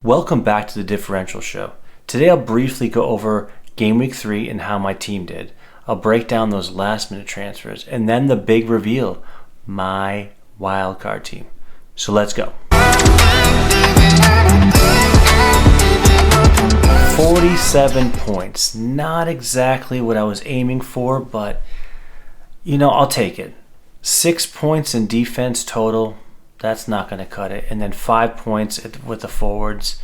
Welcome back to the Differential Show. Today I'll briefly go over Game Week 3 and how my team did. I'll break down those last minute transfers and then the big reveal, my wildcard team. So let's go. 47 points. Not exactly what I was aiming for, but I'll take it. 6 points in defense total. That's not going to cut it. And then 5 points with the forwards.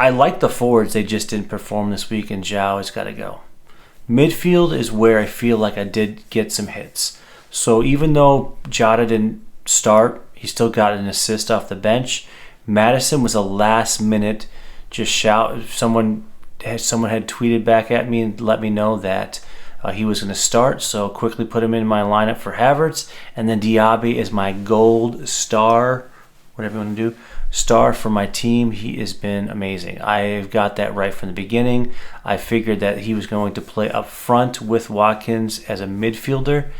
I like the forwards. They just didn't perform this week, and Zhao has got to go. Midfield is where I feel like I did get some hits. So even though Jota didn't start, he still got an assist off the bench. Madison was a last minute just shout. Someone had tweeted back at me and let me know that he was going to start, so quickly put him in my lineup for Havertz. And then Diaby is my gold star, whatever you want to do, star for my team. He has been amazing. I've got that right from the beginning. I figured that he was going to play up front with Watkins as a midfielder,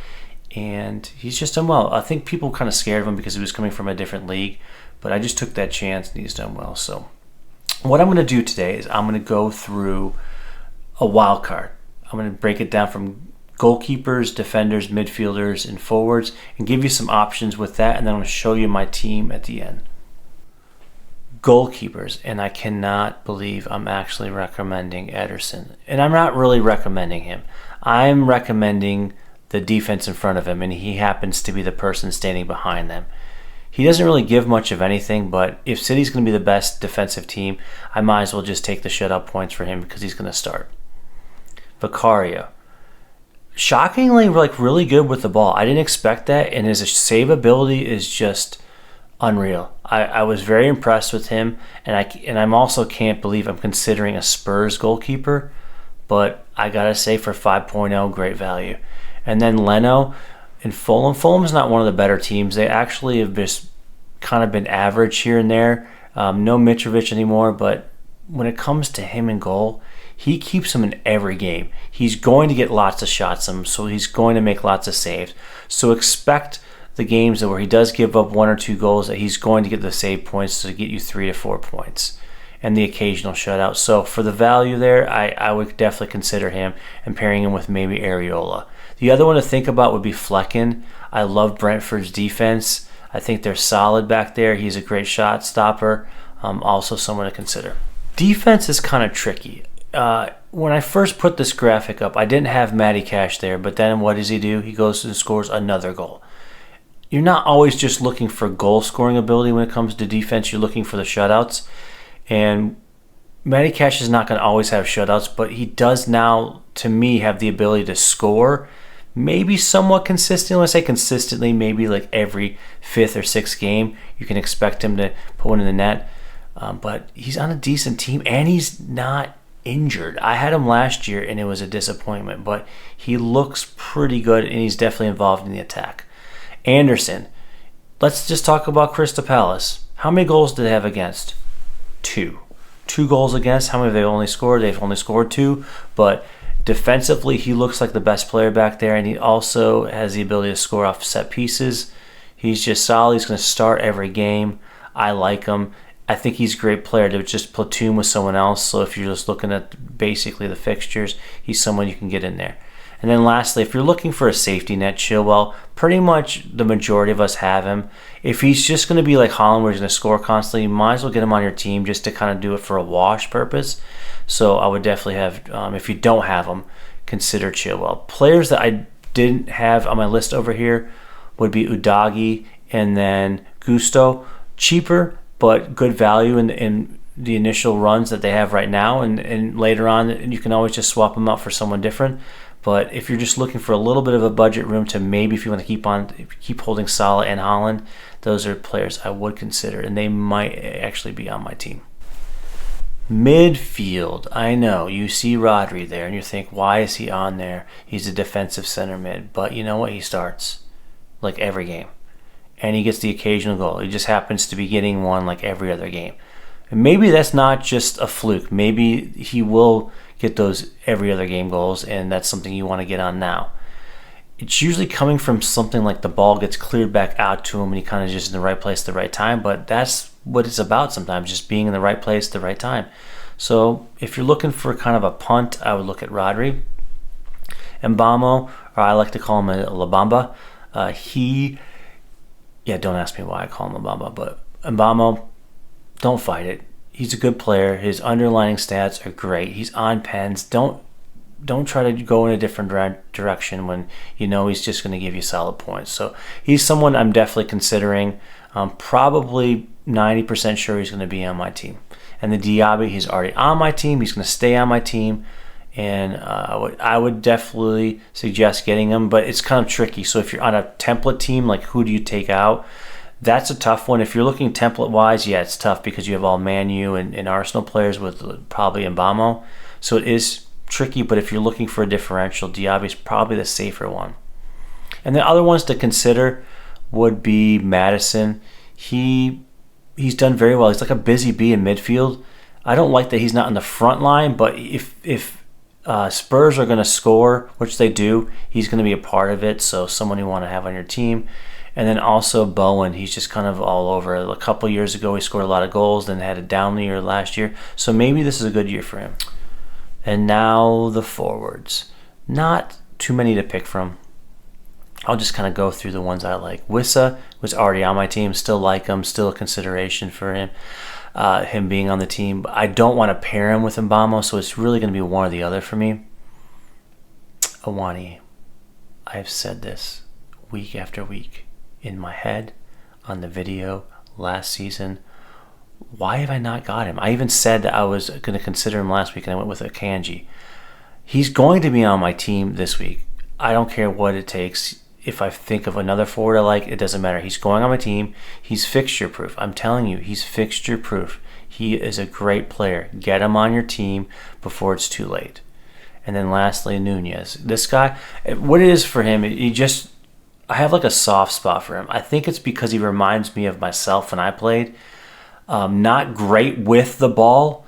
and he's just done well. I think people were kind of scared of him because he was coming from a different league, but I just took that chance and he's done well. So what I'm going to do today is I'm going to go through a wild card. I'm going to break it down from goalkeepers, defenders, midfielders, and forwards, and give you some options with that, and then I'm going to show you my team at the end. Goalkeepers, and I cannot believe I'm actually recommending Ederson. And I'm not really recommending him. I'm recommending the defense in front of him, and he happens to be the person standing behind them. He doesn't really give much of anything, but if City's going to be the best defensive team, I might as well just take the shutout points for him because he's going to start. Vicario. Shockingly, really good with the ball. I didn't expect that, and his save ability is just unreal. I was very impressed with him, and I'm also can't believe I'm considering a Spurs goalkeeper, but I gotta say for 5.0, great value. And then Leno and Fulham. Fulham's not one of the better teams. They actually have just kind of been average here and there. No Mitrovic anymore, but when it comes to him in goal, he keeps them in every game. He's going to get lots of shots on him, so he's going to make lots of saves. So expect the games where he does give up 1 or 2 goals that he's going to get the save points to get you 3 to 4 points. And the occasional shutout. So for the value there, I would definitely consider him and pairing him with maybe Areola. The other one to think about would be Flecken. I love Brentford's defense. I think they're solid back there. He's a great shot stopper. Also someone to consider. Defense is kind of tricky. When I first put this graphic up, I didn't have Matty Cash there, but then what does he do? He goes and scores another goal. You're not always just looking for goal scoring ability when it comes to defense. You're looking for the shutouts. And Matty Cash is not going to always have shutouts, but he does now, to me, have the ability to score maybe somewhat consistently. When I say consistently, maybe like every 5th or 6th game, you can expect him to put one in the net. But he's on a decent team, and he's not injured. I had him last year, and it was a disappointment, but he looks pretty good, and he's definitely involved in the attack. Anderson. Let's just talk about Crystal Palace. How many goals did they have against? 2. 2 goals against. How many have they only scored? They've only scored 2, but defensively, he looks like the best player back there, and he also has the ability to score off set pieces. He's just solid. He's going to start every game. I like him. I think he's a great player to just platoon with someone else. So if you're just looking at basically the fixtures, he's someone you can get in there. And then lastly, if you're looking for a safety net, Chilwell, pretty much the majority of us have him. If he's just going to be like Haaland where he's going to score constantly, you might as well get him on your team just to kind of do it for a wash purpose. So I would definitely have, if you don't have him, consider Chilwell. Players that I didn't have on my list over here would be Udagi and then Gusto. Cheaper, but good value in the initial runs that they have right now, and later on you can always just swap them out for someone different. But if you're just looking for a little bit of a budget room to maybe if you want to keep holding Salah and Haaland, those are players I would consider, and they might actually be on my team. Midfield. I know you see Rodri there and you think, why is he on there? He's a defensive center mid, but you know what? He starts like every game. And he gets the occasional goal. He just happens to be getting one like every other game. And maybe that's not just a fluke. Maybe he will get those every other game goals, and that's something you want to get on now. it's usually coming from something like the ball gets cleared back out to him and he kind of just in the right place at the right time. But that's what it's about sometimes, just being in the right place at the right time. So if you're looking for kind of a punt, I would look at Rodri. Mbamo, or I like to call him a Labamba. Don't ask me why I call him Mbamba, but Mbamo, don't fight it. He's a good player. His underlying stats are great. He's on pens. Don't try to go in a different direction when you know he's just going to give you solid points. So he's someone I'm definitely considering. Probably 90% sure he's going to be on my team. And the Diaby, he's already on my team. He's going to stay on my team. And I would definitely suggest getting him, but it's kind of tricky. So if you're on a template team, like who do you take out? That's a tough one. If you're looking template-wise, yeah, it's tough because you have all Man U and Arsenal players with probably Mbamo. So it is tricky, but if you're looking for a differential, Diaby is probably the safer one. And the other ones to consider would be Maddison. He's done very well. He's like a busy bee in midfield. I don't like that he's not in the front line, but if Spurs are going to score, which they do, he's going to be a part of it, so someone you want to have on your team. And then also Bowen, he's just kind of all over. A couple years ago, he scored a lot of goals, then had a down year last year, so maybe this is a good year for him. And now the forwards. Not too many to pick from. I'll just kind of go through the ones I like. Wissa was already on my team, still like him, still a consideration for him being on the team. But I don't want to pair him with Mbamo, so it's really going to be one or the other for me. Awani. I've said this week after week in my head, on the video, last season. Why have I not got him? I even said that I was going to consider him last week, and I went with Akanji. He's going to be on my team this week. I don't care what it takes. If I think of another forward I like, it doesn't matter. He's going on my team. He's fixture-proof. I'm telling you, he's fixture-proof. He is a great player. Get him on your team before it's too late. And then lastly, Nunez. This guy, what it is for him, I have like a soft spot for him. I think it's because he reminds me of myself when I played. Not great with the ball,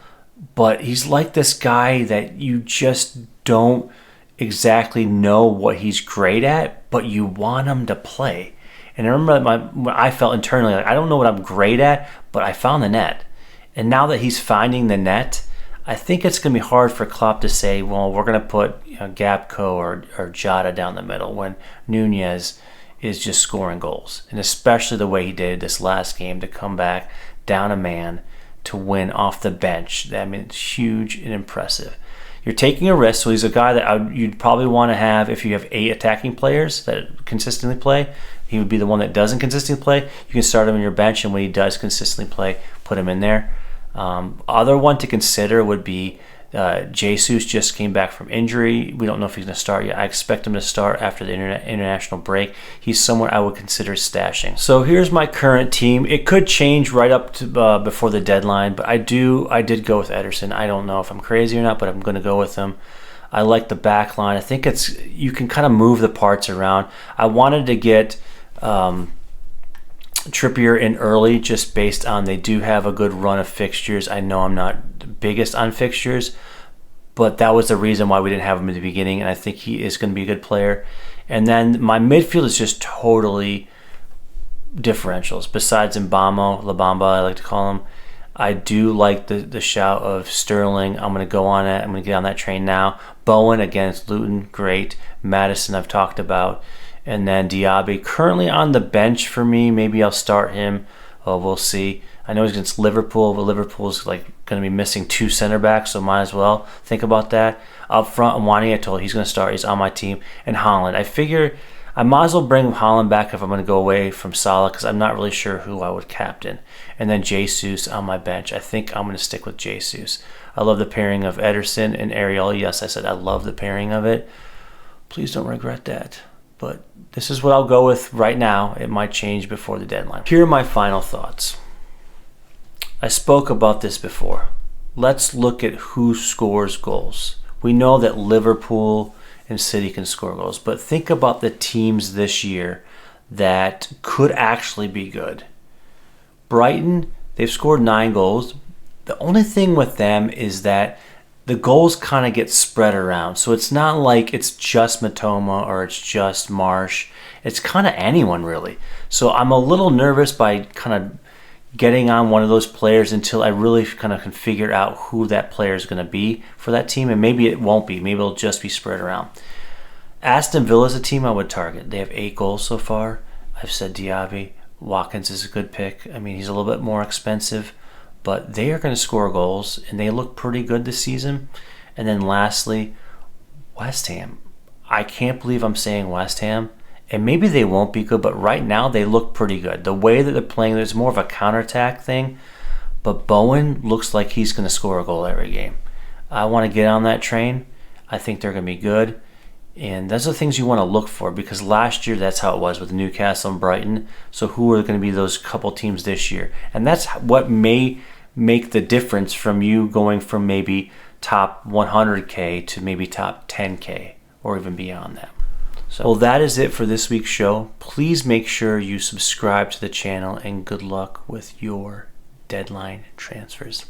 but he's like this guy that you just don't exactly know what he's great at, but you want him to play. And I remember I felt internally like I don't know what I'm great at, but I found the net. And now that he's finding the net, I think it's going to be hard for Klopp to say, well, we're going to put Gapco or Jota down the middle when Nunez is just scoring goals. And especially the way he did this last game to come back down a man to win off the bench. I mean, it's huge and impressive. You're taking a risk, so he's a guy that you'd probably want to have if you have 8 attacking players that consistently play. He would be the one that doesn't consistently play. You can start him on your bench, and when he does consistently play, put him in there. Other one to consider would be Jesus just came back from injury. We don't know if he's going to start yet. I expect him to start after the international break. He's someone I would consider stashing. So here's my current team. It could change right up to before the deadline, but I did go with Ederson. I don't know if I'm crazy or not, but I'm going to go with him. I like the back line. I think you can kind of move the parts around. I wanted to get Trippier in early just based on they do have a good run of fixtures. I know I'm not the biggest on fixtures, but that was the reason why we didn't have him at the beginning, and I think he is going to be a good player. And then my midfield is just totally differentials. Besides Mbamo, Labamba, I like to call him, I do like the shout of Sterling. I'm going to go on it. I'm going to get on that train now. Bowen against Luton, great. Maddison I've talked about. And then Diaby, currently on the bench for me. Maybe I'll start him. We'll see. I know he's against Liverpool, but Liverpool's like going to be missing 2 center backs, so might as well think about that. Up front, Awani, I told he's going to start. He's on my team. And Haaland. I figure I might as well bring Haaland back if I'm going to go away from Salah because I'm not really sure who I would captain. And then Jesus on my bench. I think I'm going to stick with Jesus. I love the pairing of Ederson and Ariel. Yes, I said I love the pairing of it. Please don't regret that. But this is what I'll go with right now. It might change before the deadline. Here are my final thoughts. I spoke about this before. Let's look at who scores goals. We know that Liverpool and City can score goals, but think about the teams this year that could actually be good. Brighton, they've scored 9 goals. The only thing with them is that the goals kind of get spread around. So it's not like it's just Matoma or it's just Marsh. It's kind of anyone, really. So I'm a little nervous by kind of getting on one of those players until I really kind of can figure out who that player is going to be for that team. And maybe it won't be. Maybe it'll just be spread around. Aston Villa is a team I would target. They have 8 goals so far. I've said Diaby. Watkins is a good pick. I mean, he's a little bit more expensive, but they are going to score goals, and they look pretty good this season. And then lastly, West Ham. I can't believe I'm saying West Ham, and maybe they won't be good, but right now they look pretty good. The way that they're playing, there's more of a counterattack thing, but Bowen looks like he's going to score a goal every game. I want to get on that train. I think they're going to be good. And those are the things you want to look for, because last year that's how it was with Newcastle and Brighton. So who are going to be those couple teams this year? And that's what may make the difference from you going from maybe top 100K to maybe top 10K or even beyond that. So, well, that is it for this week's show. Please make sure you subscribe to the channel, and good luck with your deadline transfers.